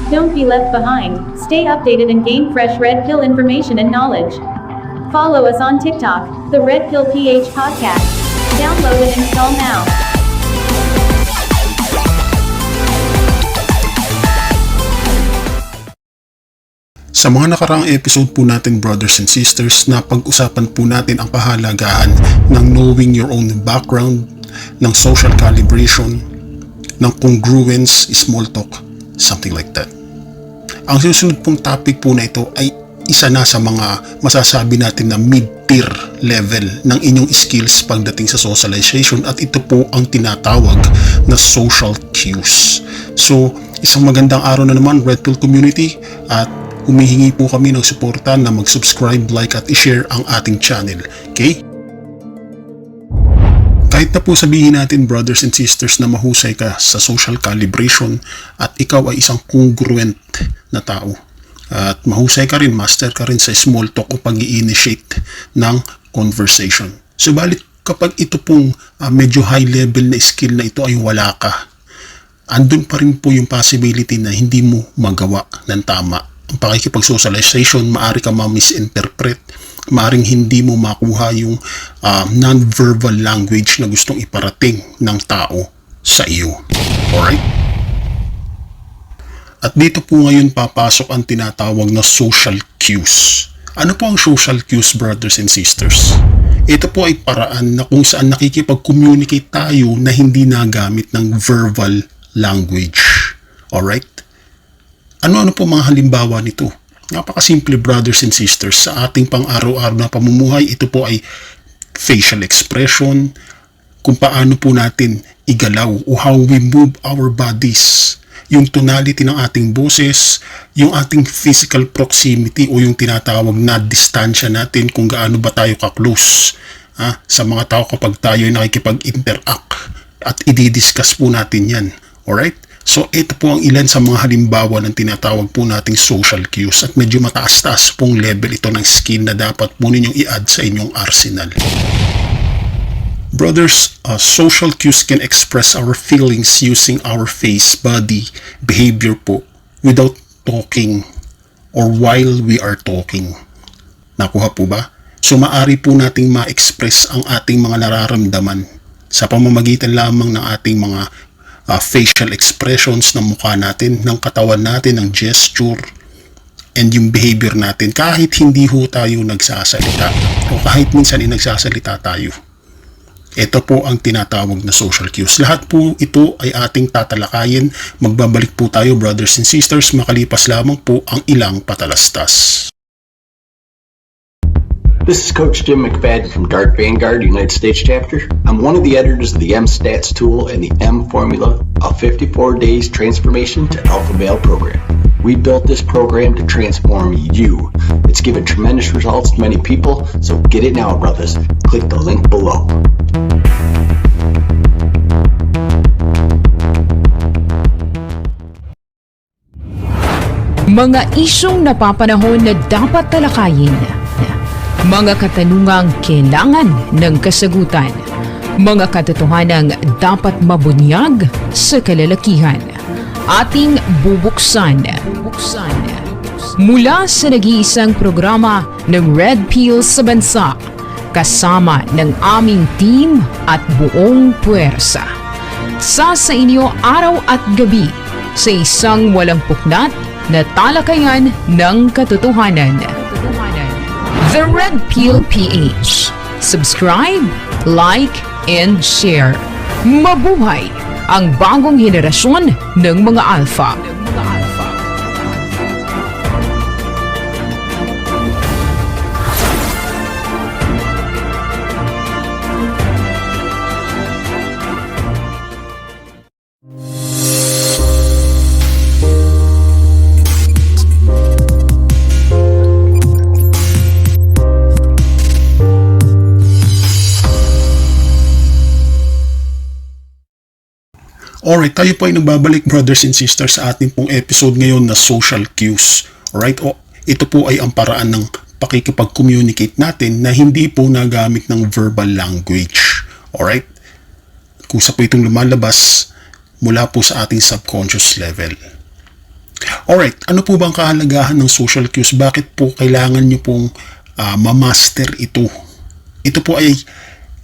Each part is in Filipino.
Don't be left behind. Stay updated and gain fresh Red Pill information and knowledge. Follow us on TikTok, the Red Pill PH Podcast. Download and install now. Sa mga nakaraang episode po natin, brothers and sisters, napag-usapan po natin ang kahalagahan ng knowing your own background, ng social calibration, ng congruence, small talk, something like that. Ang susunod pong topic po na ito ay isa na sa mga masasabi natin na mid-tier level ng inyong skills pagdating sa socialization, at ito po ang tinatawag na social cues. So, isang magandang araw na naman, Red Pill Community, at humihingi po kami ng suporta na mag-subscribe, like at i-share ang ating channel. Okay? Kahit na po sabihin natin, brothers and sisters, na mahusay ka sa social calibration at ikaw ay isang congruent na tao, at mahusay ka rin, master ka rin sa small talk o pag-i-initiate ng conversation. Subalit kapag ito pong medyo high level na skill na ito ay wala ka, andun pa rin po yung possibility na hindi mo magawa ng tama ang pakikipag-socialization. Maaari ka ma-misinterpret, maaring hindi mo makuha yung non-verbal language na gustong iparating ng tao sa iyo. Alright? At dito po ngayon papasok ang tinatawag na social cues. Ano po ang social cues, brothers and sisters? Ito po ay paraan na kung saan nakikipag-communicate tayo na hindi nagamit ng verbal language. Alright? Ano-ano po mga halimbawa nito? Napakasimple, brothers and sisters. Sa ating pang-araw-araw na pamumuhay, ito po ay facial expression, kung paano po natin igalaw o how we move our bodies, yung tonality ng ating boses, yung ating physical proximity o yung tinatawag na distansya natin, kung gaano ba tayo ka-close sa mga tao kapag tayo ay nakikipag-interact, at i-discuss po natin yan. Alright? So, ito po ang ilan sa mga halimbawa ng tinatawag po nating social cues, at medyo mataas-taas pong level ito ng skill na dapat po ninyong i-add sa inyong arsenal. Brothers, social cues can express our feelings using our face, body, behavior po, without talking or while we are talking. Nakuha po ba? So, maari po nating ma-express ang ating mga nararamdaman sa pamamagitan lamang ng ating mga facial expressions ng mukha natin, ng katawan natin, ng gesture, and yung behavior natin, kahit hindi ho tayo nagsasalita o kahit minsan nagsasalita tayo. Ito po ang tinatawag na social cues. Lahat po ito ay ating tatalakayin. Magbabalik po tayo, brothers and sisters, makalipas lamang po ang ilang patalastas. This is Coach Jim McFadden from Dart Vanguard United States Chapter. I'm one of the editors of the M-Stats tool and the M-Formula, a 54 days transformation to Alpha Male program. We built this program to transform you. It's given tremendous results to many people, so get it now, brothers. Click the link below. Mga isyong napapanahon na dapat talakayin. Mga katanungang kailangan ng kasagutan. Mga katotohanang dapat mabunyag sa kalalakihan. Ating bubuksan. Mula sa nag-iisang programa ng Red Pill sa bansa, kasama ng aming team at buong puwersa. Umaaksa sa inyo araw at gabi sa isang walang puknat na talakayan ng katotohanan. The Red Pill PH. Subscribe, like, and share. Mabuhay ang bagong henerasyon ng mga alpha. Alright, tayo po ay nagbabalik brothers and sisters sa ating pong episode ngayon na social cues. Alright, ito po ay ang paraan ng pakikipag-communicate natin na hindi po nagamit ng verbal language. Alright, kusa po itong lumalabas mula po sa ating subconscious level. Alright, ano po ba ang kahalagahan ng social cues? Bakit po kailangan nyo pong mamaster ito? Ito po ay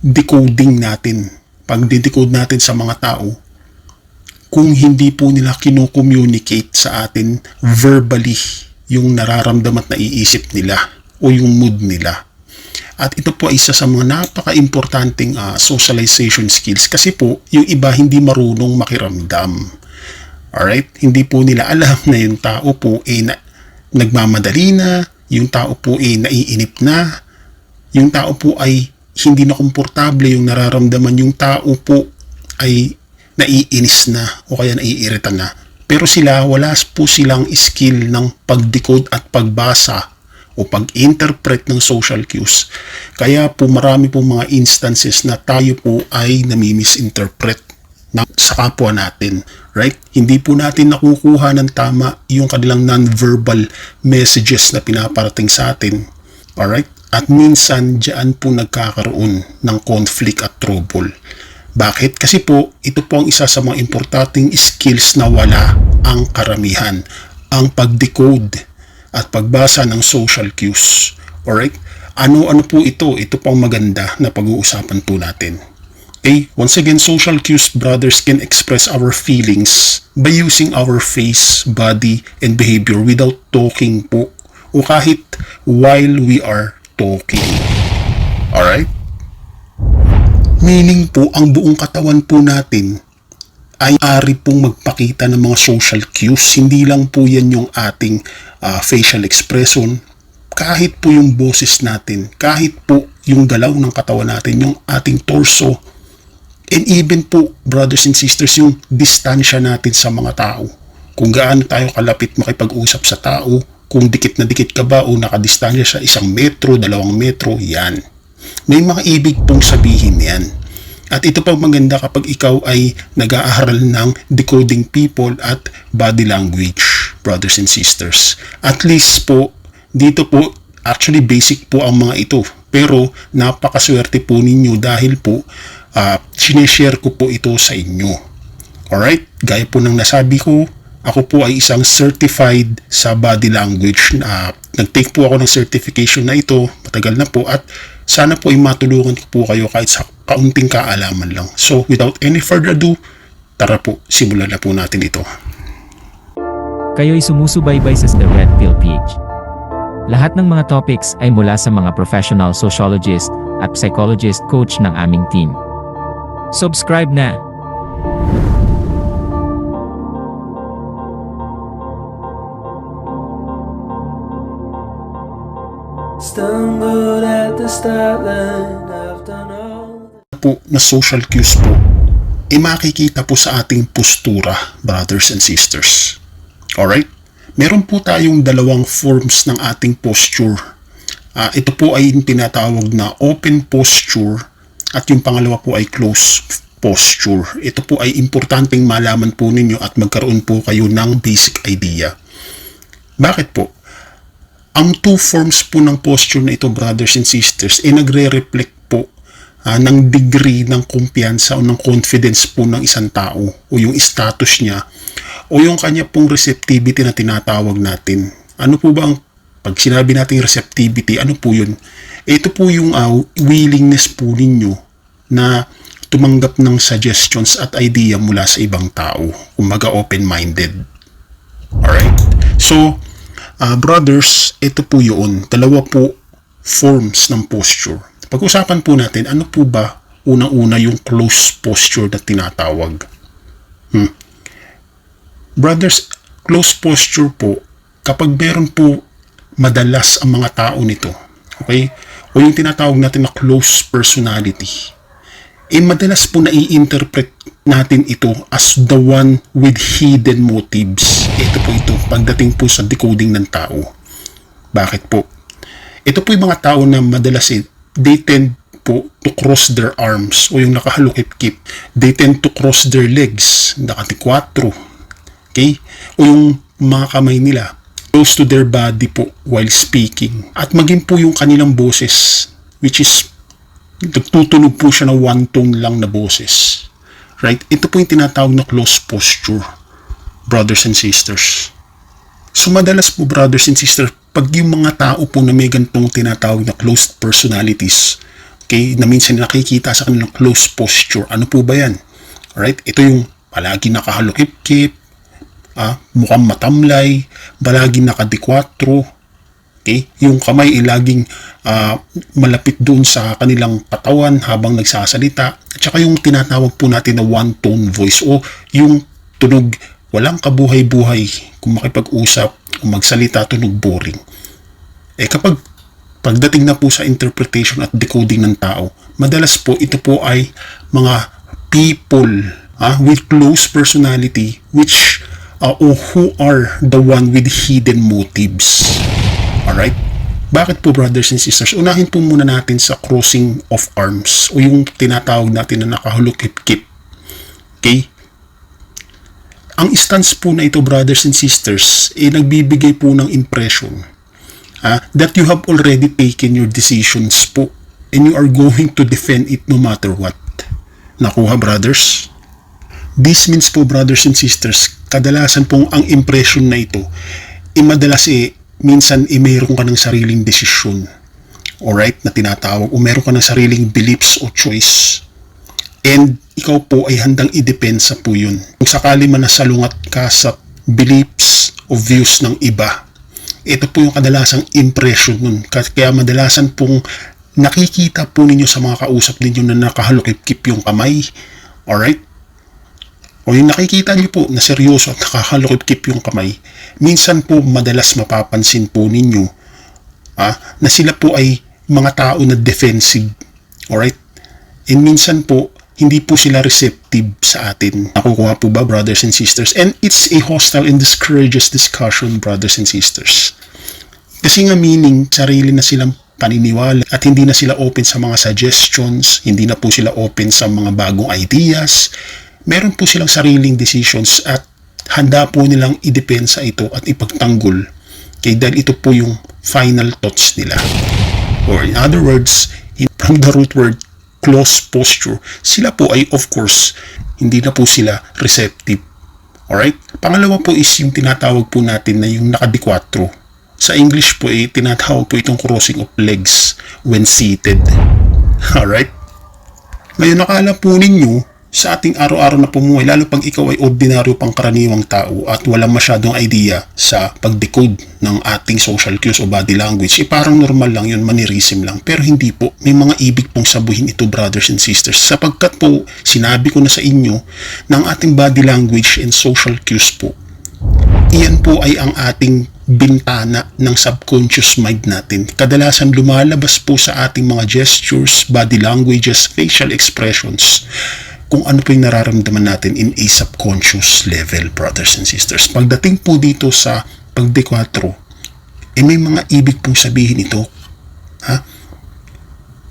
decoding natin. Pag de-decode natin sa mga tao, kung hindi po nila kino-communicate sa atin verbally yung nararamdaman at naiisip nila o yung mood nila. At ito po ay isa sa mga napaka-importanting socialization skills kasi po yung iba hindi marunong makiramdam. Alright? Hindi po nila alam na yung tao po ay nagmamadali na, yung tao po ay naiinip na, yung tao po ay hindi na komportable yung nararamdaman, yung tao po ay naiinis na o kaya naiirita na. Pero sila, wala po silang skill ng pag-decode at pagbasa o pag-interpret ng social cues. Kaya po marami po mga instances na tayo po ay nami-misinterpret sa kapwa natin. Right? Hindi po natin nakukuha ng tama yung kanilang non-verbal messages na pinaparating sa atin. Alright? At minsan, diyan po nagkakaroon ng conflict at trouble. Bakit? Kasi po, ito po ang isa sa mga importanteng skills na wala ang karamihan. Ang pag-decode at pagbasa ng social cues. Alright? Ano po ito? Ito po ang maganda na pag-uusapan po natin. Okay? Once again, social cues, brothers, can express our feelings by using our face, body, and behavior without talking po. O kahit while we are talking. Alright? Meaning po, ang buong katawan po natin ay ari pong magpakita ng mga social cues. Hindi lang po yan yung ating facial expression. Kahit po yung boses natin, kahit po yung galaw ng katawan natin, yung ating torso, and even po, brothers and sisters, yung distansya natin sa mga tao. Kung gaano tayo kalapit makipag-usap sa tao, kung dikit na dikit ka ba o nakadistansya sa 1 metro, 2 metro, yan. May mga ibig pong sabihin yan. At ito pa maganda kapag ikaw ay nag-aaral ng decoding people at body language, brothers and sisters. At least po, dito po, actually basic po ang mga ito. Pero napakaswerte po ninyo dahil po, sineshare ko po ito sa inyo. Alright? Gaya po ng nasabi ko, ako po ay isang certified sa body language. Nag-take po ako ng certification na ito, matagal na po, at sana po ay matulungan ko po kayo kahit sa kaunting kaalaman lang. So, without any further ado, tara po, simulan na po natin ito. Kayo'y sumusubaybay sa The Red Pill PH. Lahat ng mga topics ay mula sa mga professional sociologist at psychologist coach ng aming team. Subscribe na! Stumbled at the start line, I've done all Po na social cues po, makikita po sa ating postura, brothers and sisters. Alright? Meron po tayong dalawang forms ng ating posture. Ito po ay tinatawag na open posture at yung pangalawa po ay closed posture. Ito po ay importanteng malaman po ninyo at magkaroon po kayo ng basic idea. Bakit po? Ang two forms po ng posture na ito, brothers and sisters, ay nagre-reflect po ng degree ng kumpiyansa o ng confidence po ng isang tao o yung status niya o yung kanya pong receptivity na tinatawag natin. Ano po ba ang, pag sinabi natin receptivity, ano po yun? Ito po yung willingness po ninyo na tumanggap ng suggestions at idea mula sa ibang tao. Kumbaga open-minded. Alright? So, brothers, ito po yun. Dalawa po forms ng posture. Pag-usapan po natin, ano po ba unang-una yung close posture na tinatawag? Brothers, close posture po, kapag meron po madalas ang mga tao nito, okay? O yung tinatawag natin na close personality, madalas po nai-interpret natin ito as the one with hidden motives. Ito pagdating po sa decoding ng tao. Bakit po? Ito po yung mga tao na madalas they tend po to cross their arms o yung nakahalukip-kip. They tend to cross their legs, nakatikwatro. Okay? O yung mga kamay nila close to their body po while speaking. At maging po yung kanilang boses, which is nagtutunog po siya ng one tone lang na boses. Right? Ito po yung tinatawag na close posture, brothers and sisters. So madalas po, brothers and sisters, pag yung mga tao po na may gantong tinatawag na closed personalities, okay, na minsan nakikita sa kanilang close posture, ano po ba yan? Right? Ito yung palagi nakahalukip-kip, mukhang matamlay, palagi nakadikwatro, okay? Yung kamay ay laging malapit doon sa kanilang katawan habang nagsasalita. At saka yung tinatawag po natin na one-tone voice o yung tunog walang kabuhay-buhay kung makipag-usap o magsalita, tunog boring. Kapag pagdating na po sa interpretation at decoding ng tao, madalas po ito po ay mga people with close personality which o who are the one with hidden motives. Alright? Bakit po, brothers and sisters? Unahin po muna natin sa crossing of arms o yung tinatawag natin na nakahulukip-kip. Okay? Ang stance po na ito, brothers and sisters, nagbibigay po ng impression that you have already taken your decisions po and you are going to defend it no matter what. Nakuha, brothers? This means po, brothers and sisters, kadalasan pong ang impression na ito, madalas minsan mayroon ka ng sariling desisyon. Alright? Na tinatawag, o meron ka ng sariling beliefs o choice. And ikaw po ay handang idepensa po yun. Kung sakali man nasalungat ka sa beliefs o views ng iba, ito po yung kadalasang impression nun. Kaya madalasan pong nakikita po ninyo sa mga kausap ninyo na nakahalukip-kip yung kamay. Alright? O yung nakikita niyo po na seryoso at nakahalukip-kip yung kamay, minsan po madalas mapapansin po ninyo na sila po ay mga tao na defensive. Alright? And minsan po, hindi po sila receptive sa atin. Nakukuha po ba, brothers and sisters? And it's a hostile and discourages discussion, brothers and sisters. Kasi nga meaning, sarili na silang paniniwala at hindi na sila open sa mga suggestions, hindi na po sila open sa mga bagong ideas. Meron po silang sariling decisions at handa po nilang idepensa ito at ipagtanggol. Okay, dahil ito po yung final thoughts nila. Or in other words, from the root word close posture, sila po ay of course, hindi na po sila receptive. Alright? Pangalawa po is yung tinatawag po natin na yung nakadikwatro. Sa English po tinatawag po itong crossing of legs when seated. Alright? Ngayon nakala po ninyo, sa ating araw-araw na pumuhay, lalo pag ikaw ay ordinaryo pangkaraniwang tao at walang masyadong idea sa pag-decode ng ating social cues o body language, parang normal lang yun, mannerism lang. Pero hindi po, may mga ibig pong sabuhin ito, brothers and sisters, sapagkat po, sinabi ko na sa inyo, ng ating body language and social cues po, iyan po ay ang ating bintana ng subconscious mind natin. Kadalasan lumalabas po sa ating mga gestures, body languages, facial expressions, kung ano po yung nararamdaman natin in a subconscious level, brothers and sisters. Pagdating po dito sa pagdekwatro, may mga ibig pong sabihin ito.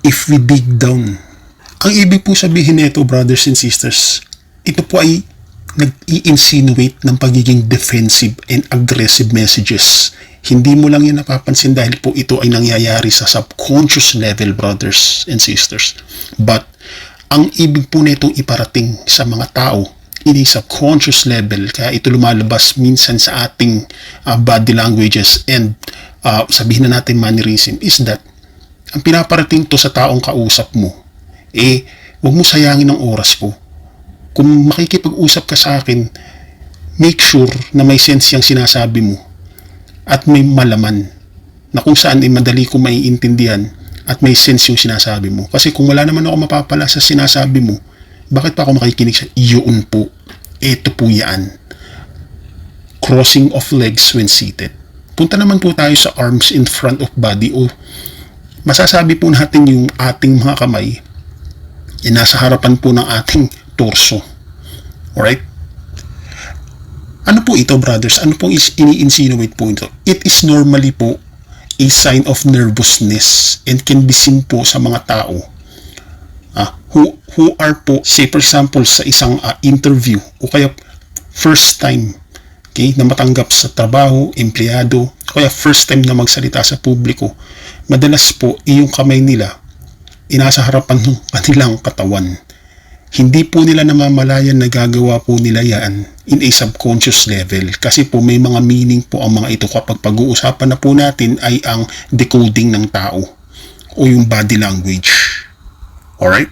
If we dig down, ang ibig po sabihin nito, brothers and sisters, ito po ay nag-i-insinuate ng pagiging defensive and aggressive messages. Hindi mo lang yan napapansin dahil po ito ay nangyayari sa subconscious level, brothers and sisters. But ang ibig po nito iparating sa mga tao in a subconscious level, kaya ito lumalabas minsan sa ating body languages and sabihin na natin mannerism, is that ang pinaparating to sa taong kausap mo, Huwag mo sayangin ang oras ko. Kung makikipag-usap ka sa akin, make sure na may sense yung sinasabi mo at may malaman na kung saan ay madali ko maiintindihan at may sense yung sinasabi mo. Kasi kung wala naman ako mapapala sa sinasabi mo, bakit pa ako makikinig sa iyon po? Ito po yan. Crossing of legs when seated. Punta naman po tayo sa arms in front of body o masasabi po natin yung ating mga kamay nasa harapan po ng ating torso. Alright? Ano po ito, brothers? Ano pong ini-insinuate po ito? It is normally po a sign of nervousness and can be seen po sa mga tao who are po, say for example, sa isang interview o kaya first time na matanggap sa trabaho, empleyado, o kaya first time na magsalita sa publiko. Madalas po, iyong kamay nila inasa harapan ng kanilang katawan. Hindi po nila namamalayan na gagawa po nila yan in a subconscious level kasi po may mga meaning po ang mga ito kapag pag-uusapan na po natin ay ang decoding ng tao o yung body language. Alright?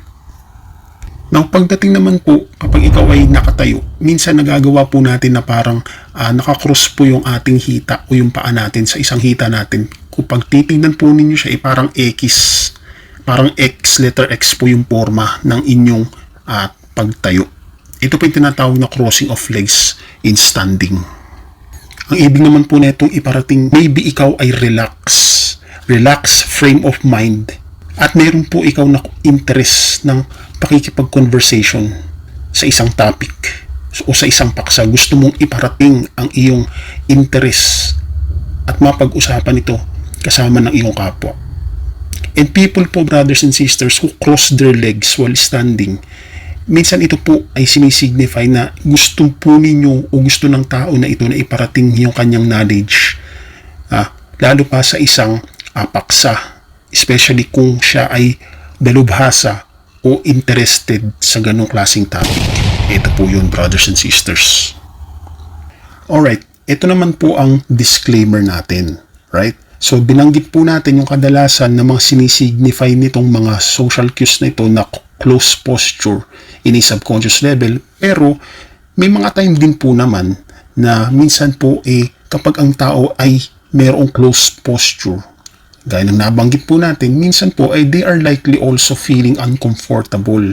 Now, pagdating naman po kapag ikaw ay nakatayo, minsan nagagawa po natin na parang nakakross po yung ating hita o yung paa natin sa isang hita natin. Kung pagtitingnan po ninyo siya ay parang X, parang X, letter X po yung forma ng inyong pagtayo. Ito po yung tinatawag na crossing of legs in standing. Ang ibig naman po na itong iparating, maybe ikaw ay relax frame of mind at mayroon po ikaw na interest ng pakikipag-conversation sa isang topic o sa isang paksa. Gusto mong iparating ang iyong interest at mapag-usapan ito kasama ng iyong kapwa. And people po, brothers and sisters, who cross their legs while standing, minsan ito po ay sinisignify na gusto po ninyo o gusto ng tao na ito na iparating yung kanyang knowledge. Lalo pa sa isang paksa, especially kung siya ay dalubhasa o interested sa ganong klaseng topic. Ito po yun, brothers and sisters. Alright, ito naman po ang disclaimer natin. Right? So, binanggit po natin yung kadalasan na mga sinisignify nitong mga social cues na ito na close posture in a subconscious level. Pero, may mga time din po naman na minsan po kapag ang tao ay mayroong close posture, gaya ng nabanggit po natin, minsan po ay they are likely also feeling uncomfortable.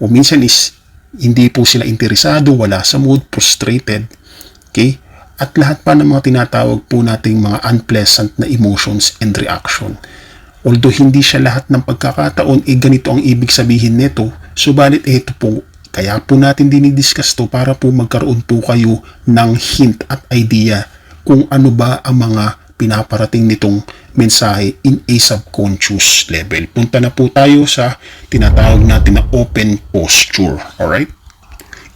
O minsan is hindi po sila interesado, wala sa mood, frustrated. Okay? At lahat pa ng mga tinatawag po nating mga unpleasant na emotions and reaction. Although hindi siya lahat ng pagkakataon, ganito ang ibig sabihin nito, subalit ito po, kaya po natin dinidiscuss to para po magkaroon po kayo ng hint at idea kung ano ba ang mga pinaparating nitong mensahe in a subconscious level. Punta na po tayo sa tinatawag natin na open posture. Alright?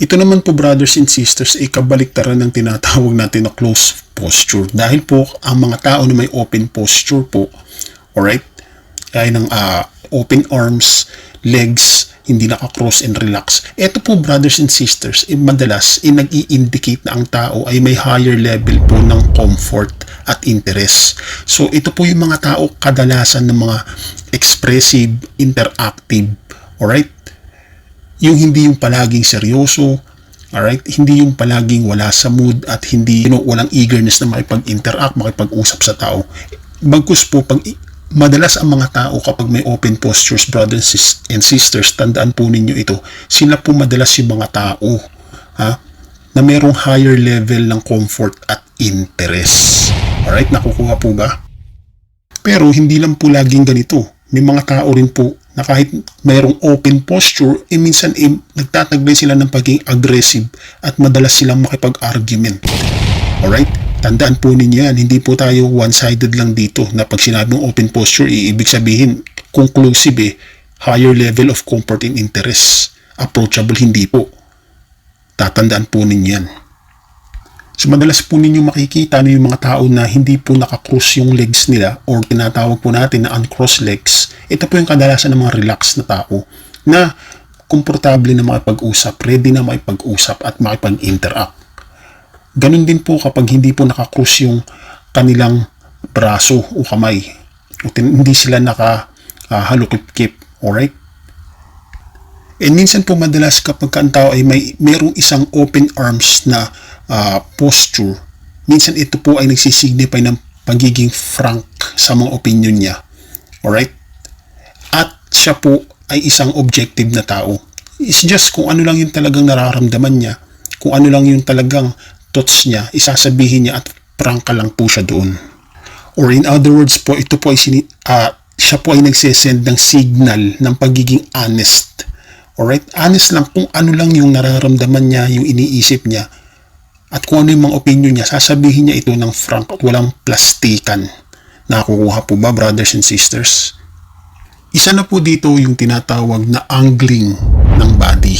Ito naman po, brothers and sisters, ay kabaliktaran ng tinatawag natin na closed posture. Dahil po, ang mga tao na may open posture po, alright, kaya ng open arms, legs, hindi naka-cross and relax. Ito po, brothers and sisters, madalas nag-i-indicate na ang tao ay may higher level po ng comfort at interest. So, ito po yung mga tao kadalasan ng mga expressive, interactive, alright? Yung hindi yung palaging seryoso, alright? Hindi yung palaging wala sa mood at hindi walang eagerness na makipag-interact, makipag-usap sa tao. Bagkus po, madalas ang mga tao kapag may open postures, brothers and sisters, tandaan po ninyo ito, sila po madalas yung mga tao na mayroong higher level ng comfort at interest. Alright, nakukuha po ba? Pero hindi lang po laging ganito. May mga tao rin po na kahit mayroong open posture, minsan nagtataglay sila ng pagiging aggressive at madalas silang makipag-argument. Alright? Tandaan po ninyo yan, hindi po tayo one-sided lang dito na pag sinabing open posture, ibig sabihin conclusive higher level of comfort and interest. Approachable, hindi po. Tatandaan po ninyo yan. So madalas po ninyo makikita na yung mga tao na hindi po nakakross yung legs nila or tinatawag po natin na uncrossed legs. Ito po yung kadalasan ng mga relaxed na tao na komportable na makipag-usap, ready na makipag-usap at makipag-interact. Ganun din po kapag hindi po nakakross yung kanilang braso o kamay. Hindi sila nakahalukip-kip. Alright? And minsan po madalas kapag ang tao ay merong isang open arms na posture, minsan ito po ay nagsisignify ng pagiging frank sa mga opinion niya. Alright? At siya po ay isang objective na tao. It's just kung ano lang yung talagang nararamdaman niya, kung ano lang yung talagang thoughts niya, isasabihin niya at prangka lang po siya doon. Or in other words po, ito po ay siya po ay nagsesend ng signal ng pagiging honest. Alright? Honest lang kung ano lang yung nararamdaman niya, yung iniisip niya, at kung ano yung mga opinion niya, sasabihin niya ito ng frank at walang plastikan. Nakukuha po ba, brothers and sisters? Isa na po dito yung tinatawag na angling ng body.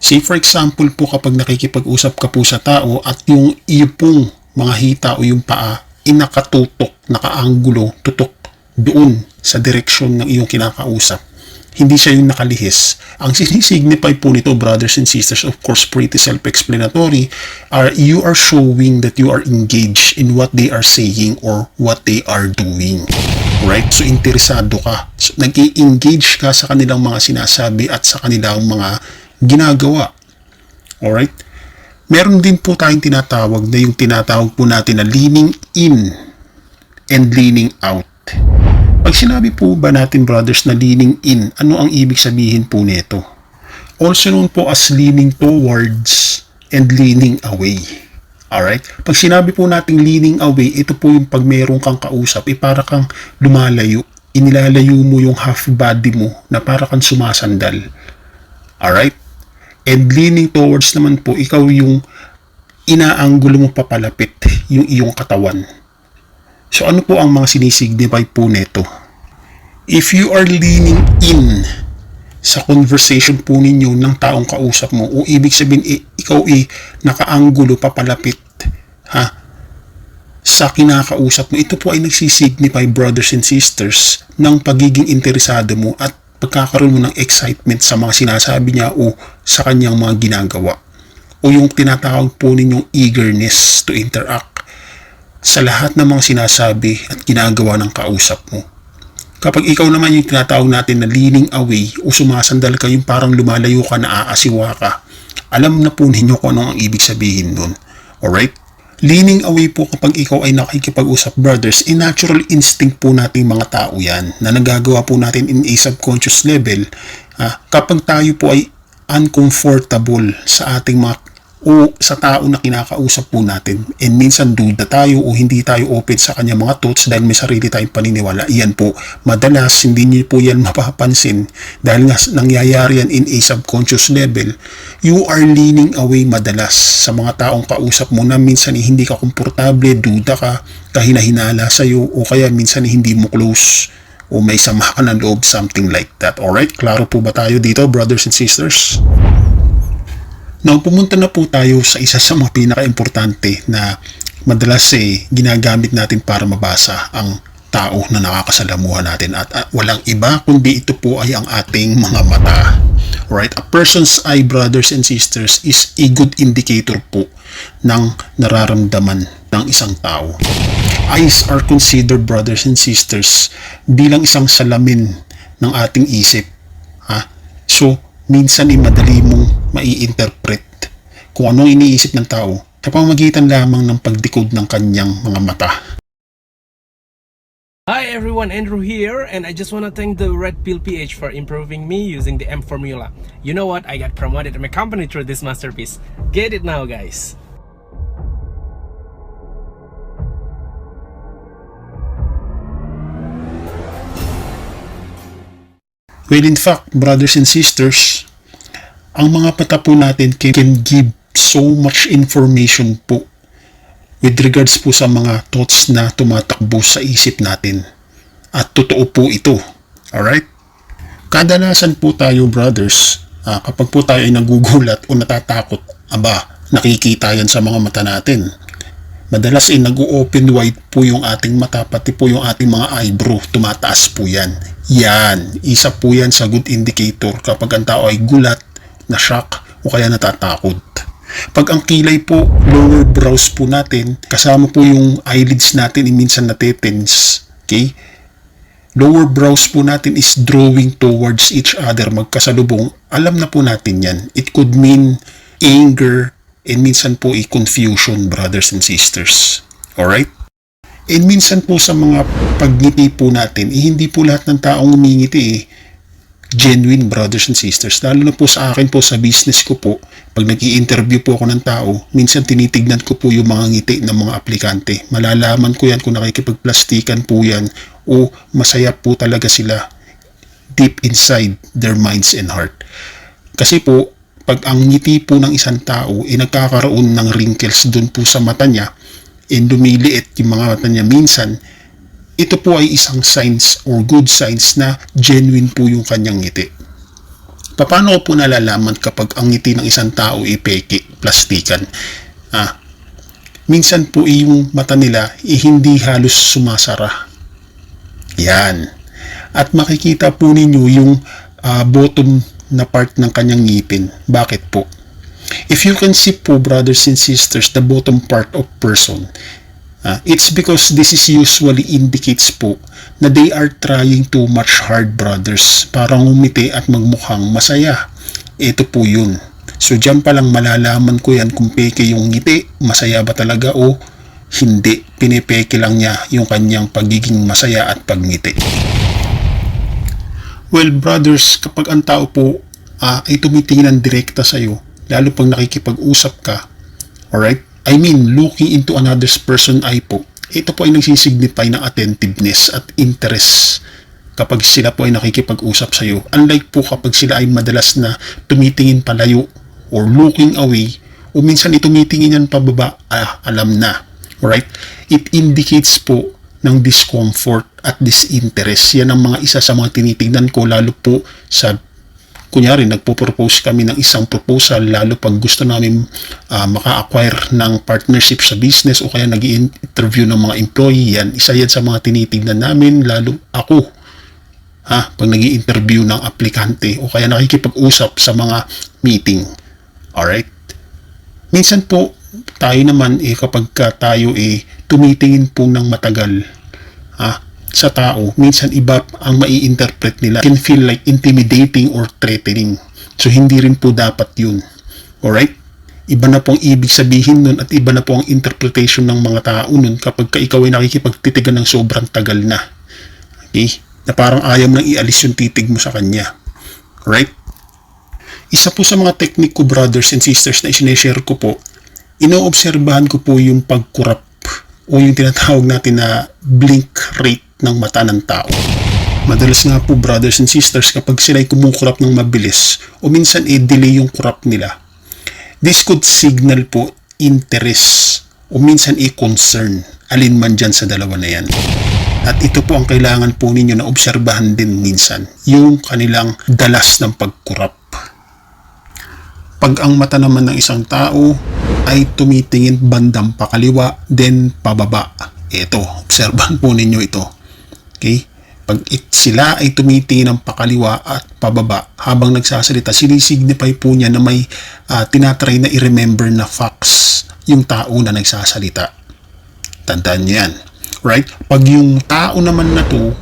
Say for example po kapag nakikipag-usap ka po sa tao at yung iyo pong mga hita o yung paa nakatutok, nakaanggulo, tutok doon sa direksyon ng iyong kinakausap. Hindi siya yung nakalihis. Ang sinisignify po nito, brothers and sisters, of course, pretty self-explanatory, you are showing that you are engaged in what they are saying or what they are doing. Right? So, interesado ka. So, nag-i-engage ka sa kanilang mga sinasabi at sa kanilang mga ginagawa. Alright? Meron din po tayong tinatawag na yung tinatawag po natin na leaning in and leaning out. Pag sinabi po ba natin, brothers, na leaning in, ano ang ibig sabihin po nito? Also known po as leaning towards and leaning away. Alright? Pag sinabi po natin leaning away, ito po yung pag meron kang kausap, para kang lumalayo, inilalayo mo yung half body mo na para kang sumasandal. Alright? And leaning towards naman po, ikaw yung inaanggulo mo papalapit yung iyong katawan. So ano po ang mga sinisignify po nito? If you are leaning in sa conversation po ninyo ng taong kausap mo, o ibig sabihin ikaw nakaanggulo papalapit sa kinakausap mo, ito po ay nagsisignify, brothers and sisters, ng pagiging interesado mo at pagkakaroon mo ng excitement sa mga sinasabi niya o sa kanyang mga ginagawa. O yung tinatawag po ninyong eagerness to interact sa lahat ng mga sinasabi at ginagawa ng kausap mo. Kapag ikaw naman yung tinatawag natin na leaning away o sumasandal ka, yung parang lumalayo ka, na aasiwa ka, alam na po ninyo kung ano ang ibig sabihin nun. Alright? Leaning away po kapag ikaw ay nakikipag-usap, brothers, natural instinct po nating mga tao yan na nagagawa po natin in a subconscious level kapag tayo po ay uncomfortable sa ating mga o sa tao na kinakausap po natin, and minsan duda tayo o hindi tayo open sa kanya mga thoughts dahil may sarili tayong paniniwala. Yan po, madalas hindi niyo po yan mapapansin dahil nga nangyayari yan in a subconscious level. You are leaning away madalas sa mga taong kausap mo na minsan hindi ka komportable, duda ka, kahina-hinala sa'yo, o kaya minsan hindi mo close o may sama ka ng loob, something like that. Alright, klaro po ba tayo dito, brothers and sisters? Now, pumunta na po tayo sa isa sa mga pinaka-importante na madalas ginagamit natin para mabasa ang tao na nakakasalamuha natin, at walang iba kundi ito po ay ang ating mga mata. Right? A person's eye, brothers and sisters, is a good indicator po ng nararamdaman ng isang tao. Eyes are considered, brothers and sisters, bilang isang salamin ng ating isip. So, minsan madali mong mai-interpret kung anong iniisip ng tao sa pamamagitan lamang ng pagdikod ng kanyang mga mata. Hi everyone, Andrew here, and I just want to thank the Red Pill PH for improving me using the M formula. You know what? I got promoted in my company through this masterpiece. Get it now, guys. Well, in fact, brothers and sisters, ang mga mata po natin can give so much information po with regards po sa mga thoughts na tumatakbo sa isip natin. At totoo po ito. Alright? Kadalasan po tayo, brothers, kapag po tayo ay nagugulat o natatakot, nakikita yan sa mga mata natin. Madalas nag-open wide po yung ating mata, pati po yung ating mga eyebrow, tumataas po yan. Yan, isa po yan sa good indicator kapag ang tao ay gulat, na-shock, o kaya natatakot. Pag ang kilay po, lower brows po natin, kasama po yung eyelids natin minsan natetense, okay? lower brows po natin is drawing towards each other, magkasalubong, alam na po natin yan. It could mean anger and minsan po confusion, brothers and sisters. Alright? And minsan po sa mga pagngiti po natin, hindi po lahat ng taong umingiti genuine, brothers and sisters. Lalo na po sa akin po sa business ko po, pag nag-i-interview po ako ng tao, minsan tinitignan ko po yung mga ngiti ng mga aplikante. Malalaman ko yan kung nakikipagplastikan po yan o masaya po talaga sila deep inside their minds and heart. Kasi po, pag ang ngiti po ng isang tao nagkakaroon ng wrinkles dun po sa mata niya and lumiliit yung mga mata niya minsan, ito po ay isang signs or good signs na genuine po yung kanyang ngiti. Paano ko po nalalaman kapag ang ngiti ng isang tao peke, plastikan? Minsan po yung mata nila hindi halos sumasara. Yan. At makikita po ninyo yung bottom na part ng kanyang ngipin. Bakit po? If you can see po, brothers and sisters, the bottom part of person, it's because this is usually indicates po na they are trying too much hard, brothers, para ngumiti at magmukhang masaya. Ito po yun. So dyan pa lang malalaman ko yan kung peke yung ngiti, masaya ba talaga o hindi. Pinipeke lang niya yung kanyang pagiging masaya at pagngiti. Well, brothers, kapag ang tao po ay tumitingin direkta sa'yo, lalo pag nakikipag-usap ka, alright? I mean, looking into another's person eye po, ito po ay nagsisignify ng attentiveness at interest kapag sila po ay nakikipag-usap sa iyo. Unlike po kapag sila ay madalas na tumitingin palayo or looking away o minsan tumitingin yan pababa, alam na. Alright? It indicates po ng discomfort at disinterest. Yan ang mga isa sa mga tinitingnan ko, lalo po sa kunyari, nagpo-propose kami ng isang proposal, lalo pag gusto namin maka-acquire ng partnership sa business o kaya nag-i-interview ng mga employee, yan, isa yan sa mga tinitignan namin, lalo ako, pag nag-i-interview ng aplikante o kaya nakikipag-usap sa mga meeting. Alright? Minsan po, tayo naman, kapag tayo tumitingin po ng matagal, sa tao, minsan iba ang mai-interpret nila. Can feel like intimidating or threatening. So, hindi rin po dapat yun. Alright? Iba na po ang ibig sabihin nun at iba na po ang interpretation ng mga tao nun kapag ikaw ay nakikipagtitigan ng sobrang tagal na. Okay? Na parang ayaw nang ialis yung titig mo sa kanya. Alright? Isa po sa mga technique ko, brothers and sisters, na isineshare ko po, inoobserbahan ko po yung pagkurap o yung tinatawag natin na blink rate ng mata ng tao. Madalas nga po, brothers and sisters, kapag sila ay kumukurap ng mabilis o minsan delay yung kurap nila, this could signal po interest o minsan concern, alin man dyan sa dalawa na yan. At ito po ang kailangan po ninyo na obserbahan din minsan, yung kanilang dalas ng pagkurap. Pag ang mata naman ng isang tao ay tumitingin bandang pakaliwa, then pababa. Ito, obserbahan po ninyo ito. Okay? Pag sila ay tumitingin ng pakaliwa at pababa habang nagsasalita, sinisignify po niya na may tinatry na i-remember na facts yung tao na nagsasalita. Tandaan niyo yan. Right? Pag yung tao naman na to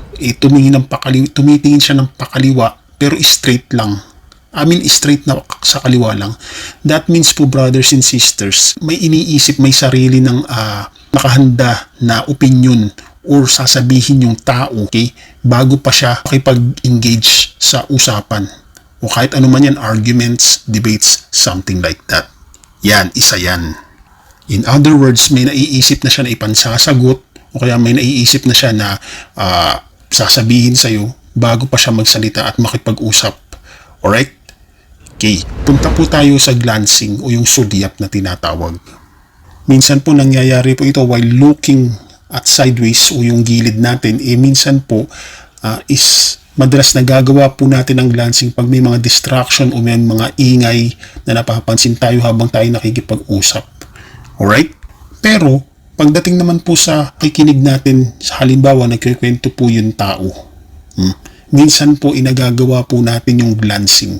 tumitingin siya ng pakaliwa pero straight lang. Straight na sa kaliwa lang. That means po, brothers and sisters, may iniisip, may sarili ng nakahanda na opinion or sasabihin yung tao, okay, bago pa siya makipag-engage sa usapan. O kahit ano man yan, arguments, debates, something like that. Yan, isa yan. In other words, may naiisip na siya na ipansasagot o kaya may naiisip na siya na sasabihin sa'yo bago pa siya magsalita at makipag-usap. Alright? Okay, punta po tayo sa glancing o yung sulyap na tinatawag. Minsan po nangyayari po ito while looking at sideways o yung gilid natin, minsan po is madalas nagagawa po natin ang glancing pag may mga distraction o may mga ingay na napapansin tayo habang tayo nakikipag-usap. Alright? Pero, pagdating naman po sa kikinig natin, sa halimbawa, nagkikwento po yung tao. Minsan po inagagawa po natin yung glancing.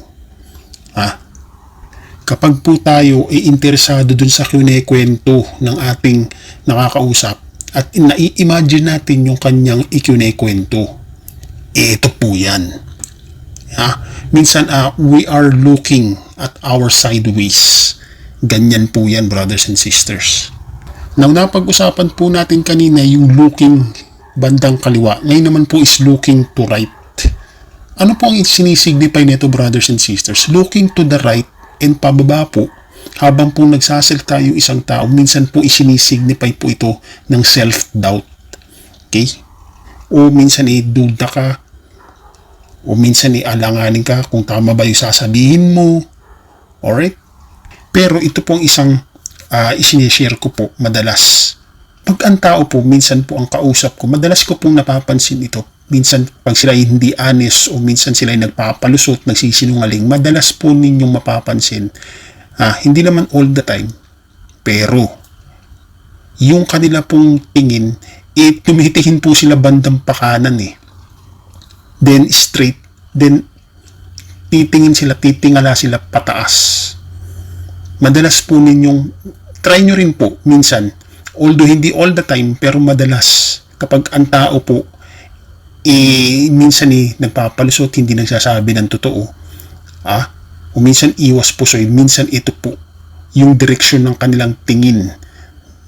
Kapag po tayo ay interesado dun sa kinekwento ng ating nakakausap at nai-imagine natin yung kanyang ikinekwento. ito po yan. Minsan we are looking at our sideways. Ganyan po yan, brothers and sisters. Now, napag-usapan po natin kanina yung looking bandang kaliwa. Ngayon naman po is looking to right. Ano po ang sinisignify nito, brothers and sisters? Looking to the right and pababa po, habang po nagsasalita yung isang tao, minsan po isinisignify po ito ng self-doubt. Okay? O minsan duda ka, o minsan alanganin ka kung tama ba yung sasabihin mo. Alright? Pero ito po ang isang isinishare ko po madalas. Pag ang tao po, minsan po ang kausap ko, madalas ko pong napapansin ito. Minsan pag sila hindi honest o minsan sila nagpapalusot, nagsisinungaling, madalas po ninyong mapapansin. Hindi naman all the time, pero yung kanila pong tingin, tumitihin po sila bandang pakanan Then straight, then titingala sila pataas. Madalas po ninyong, try nyo rin po minsan, although hindi all the time, pero madalas, kapag ang tao po, minsan nagpapalusot, hindi nagsasabi ng totoo, o minsan iwas pusoy, minsan ito po, yung direksyon ng kanilang tingin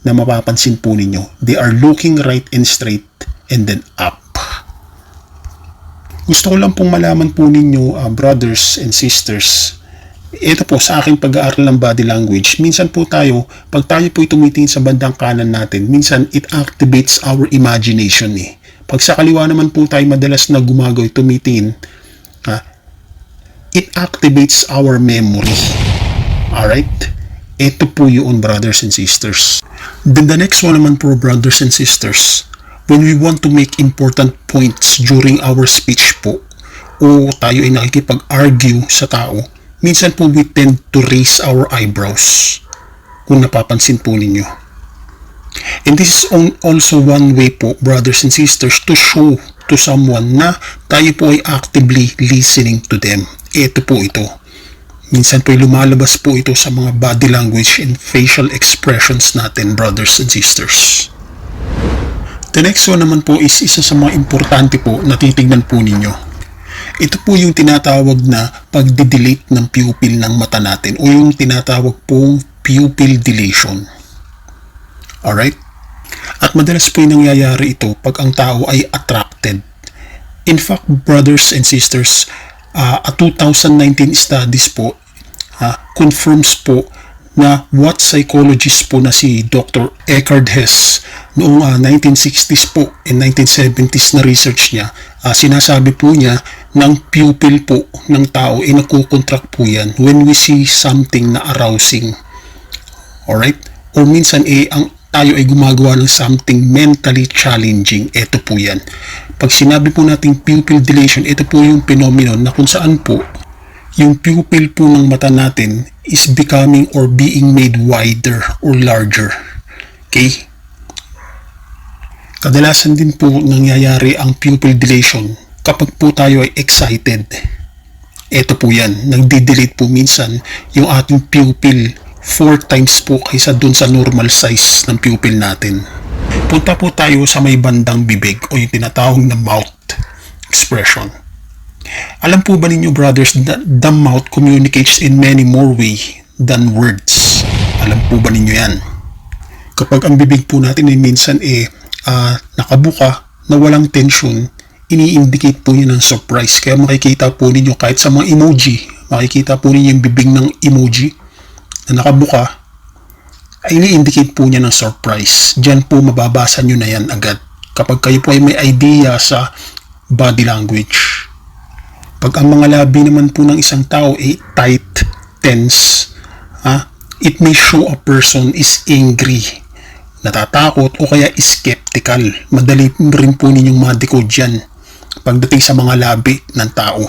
na mapapansin po ninyo. They are looking right and straight, and then up. Gusto ko lang pong malaman po ninyo, brothers and sisters, ito po sa aking pag-aaral ng body language, minsan po tayo, pag tayo po tumitingin sa bandang kanan natin, minsan it activates our imagination Pag sa kaliwa naman po tayo madalas na gumagawa, tumitingin, it activates our memory. Alright? Ito po yun, brothers and sisters. Then the next one naman po, brothers and sisters, when we want to make important points during our speech po, o tayo ay nakikipag-argue sa tao, minsan po we tend to raise our eyebrows, kung napapansin po ninyo. And this is also one way po, brothers and sisters, to show to someone na tayo po ay actively listening to them. Ito po ito. Minsan po ay lumalabas po ito sa mga body language and facial expressions natin, brothers and sisters. The next one naman po is isa sa mga importante po na titignan po ninyo. Ito po yung tinatawag na pagdidelete ng pupil ng mata natin o yung tinatawag pong pupil dilation. Alright? At madalas po yung nangyayari ito pag ang tao ay attracted. In fact, brothers and sisters, a 2019 studies po confirms po na what psychologist po na si Dr. Eckhart Hess noong 1960s po and 1970s na research niya, sinasabi po niya ng pupil po ng tao ay nakukontract po yan when we see something na arousing. Alright? Or minsan ang tayo ay gumagawa ng something mentally challenging. Ito po yan. Pag sinabi po natin pupil dilation, ito po yung phenomenon na kung saan po yung pupil po ng mata natin is becoming or being made wider or larger. Okay? Kadalasan din po nangyayari ang pupil dilation kapag po tayo ay excited. Ito po yan. Nagdi-delete po minsan yung ating pupil 4 times po kaysa dun sa normal size ng pupil natin. Punta po tayo sa may bandang bibig o yung tinatawag na mouth expression. Alam po ba ninyo, brothers, that the mouth communicates in many more ways than words? Alam po ba ninyo yan? Kapag ang bibig po natin ay minsan nakabuka na walang tension, ini-indicate po yun ng surprise. Kaya makikita po ninyo kahit sa mga emoji, makikita po ninyo yung bibig ng emoji na nakabuka, ay ini-indicate po niya ng surprise. Diyan po mababasa nyo na yan agad kapag kayo po ay may idea sa body language. Pag ang mga labi naman po ng isang tao ay tight, tense, it may show a person is angry, natatakot o kaya skeptical. Madali rin po ninyong ma-decode yan pagdating sa mga labi ng tao.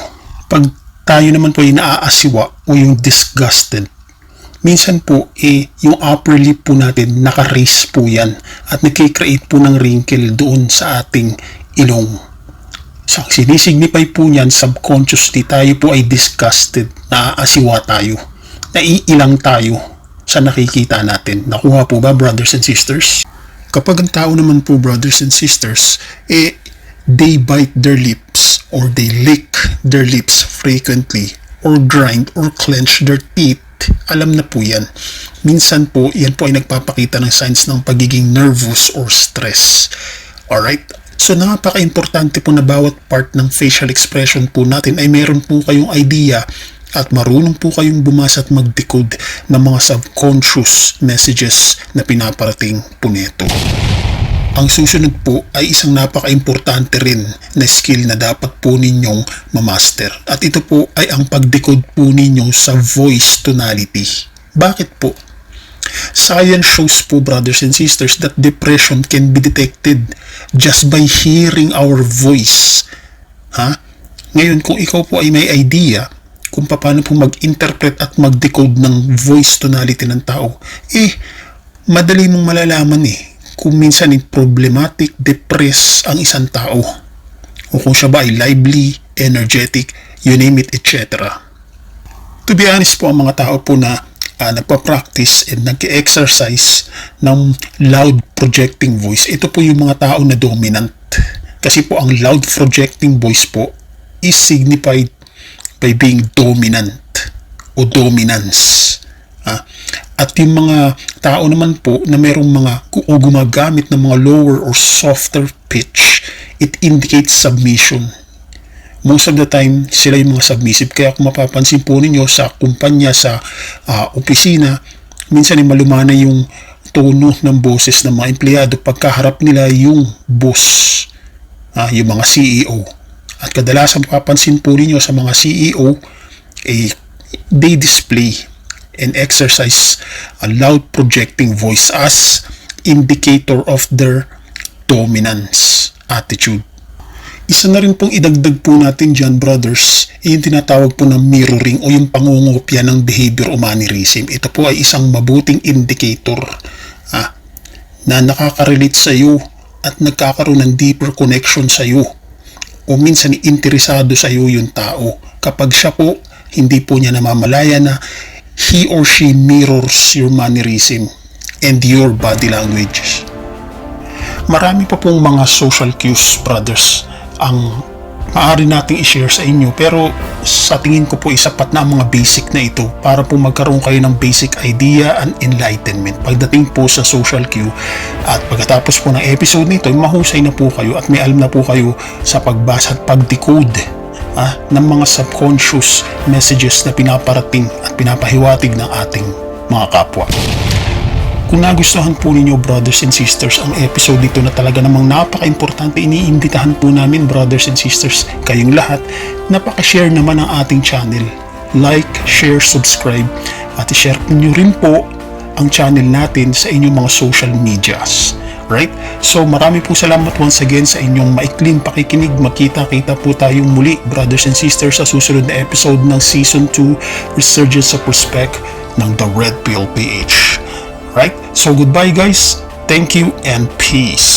Pag tayo naman po ay naaasiwa o yung disgusted, minsan po yung upper lip po natin naka-raise po yan at nagkikreate po ng wrinkle doon sa ating ilong. So, sinisignify po niyan subconsciously tayo po ay disgusted, naaasiwa tayo, naiilang tayo sa nakikita natin. Nakuha po ba, brothers and sisters? Kapag ang tao naman po, brothers and sisters, they bite their lips or they lick their lips frequently or grind or clench their teeth, alam na po yan. Minsan po, yan po ay nagpapakita ng signs ng pagiging nervous or stress. Alright? So napaka-importante po na bawat part ng facial expression po natin ay meron po kayong idea at marunong po kayong bumasa at mag-decode ng mga subconscious messages na pinaparating po neto. Ang susunod po ay isang napaka-importante rin na skill na dapat po ninyong mamaster. At ito po ay ang pag-decode po ninyo sa voice tonality. Bakit po? Science shows po, brothers and sisters, that depression can be detected just by hearing our voice. Ngayon, kung ikaw po ay may idea kung paano po mag-interpret at mag-decode ng voice tonality ng tao, madali mong malalaman kung minsan problematic, depressed ang isang tao. O kung siya ba ay lively, energetic, you name it, etc. To be honest po, ang mga tao po na nagpa-practice and nag-exercise ng loud projecting voice, ito po yung mga tao na dominant. Kasi po ang loud projecting voice po is signified by being dominant o dominance. At yung mga tao naman po na merong mga o gumagamit ng mga lower or softer pitch, it indicates submission. Most of the time, sila yung mga submissive. Kaya kung mapapansin po ninyo sa kumpanya, sa opisina, minsan ay malumana yung tono ng boses ng mga empleyado pagkaharap nila yung boss, yung mga CEO. At kadalasan mapapansin po ninyo sa mga CEO, they display and exercise a loud projecting voice as indicator of their dominance attitude. Isa na rin pong idagdag po natin dyan, brothers, yung tinatawag po ng mirroring o yung pangungopya ng behavior o mannerism. Ito po ay isang mabuting indicator na nakaka-relate sa iyo at nagkakaroon ng deeper connection sa iyo o minsan interesado sa iyo yung tao kapag siya po hindi po niya namamalaya na he or she mirrors your mannerism and your body language. Marami pa pong mga social cues, brothers, ang maaari nating i-share sa inyo, pero sa tingin ko po isapat na ang mga basic na ito para po magkaroon kayo ng basic idea and enlightenment pagdating po sa social cue. At pagkatapos po ng episode nito, mahusay na po kayo at may alam na po kayo sa pagbasa at pag-decode ng mga subconscious messages na pinaparating at pinapahiwatig ng ating mga kapwa. Kung nagustuhan po ninyo, brothers and sisters, ang episode dito na talaga namang napaka-importante, iniimbitahan po namin, brothers and sisters, kayong lahat, napaka-share naman ang ating channel. Like, share, subscribe, at i-share nyo rin po ang channel natin sa inyong mga social medias. Right? So marami po salamat once again sa inyong maikling pakikinig. Magkita-kita po tayong muli, brothers and sisters, sa susunod na episode ng Season 2 Resurgence of Respect ng The Red Pill PH. Right? So goodbye guys. Thank you and peace.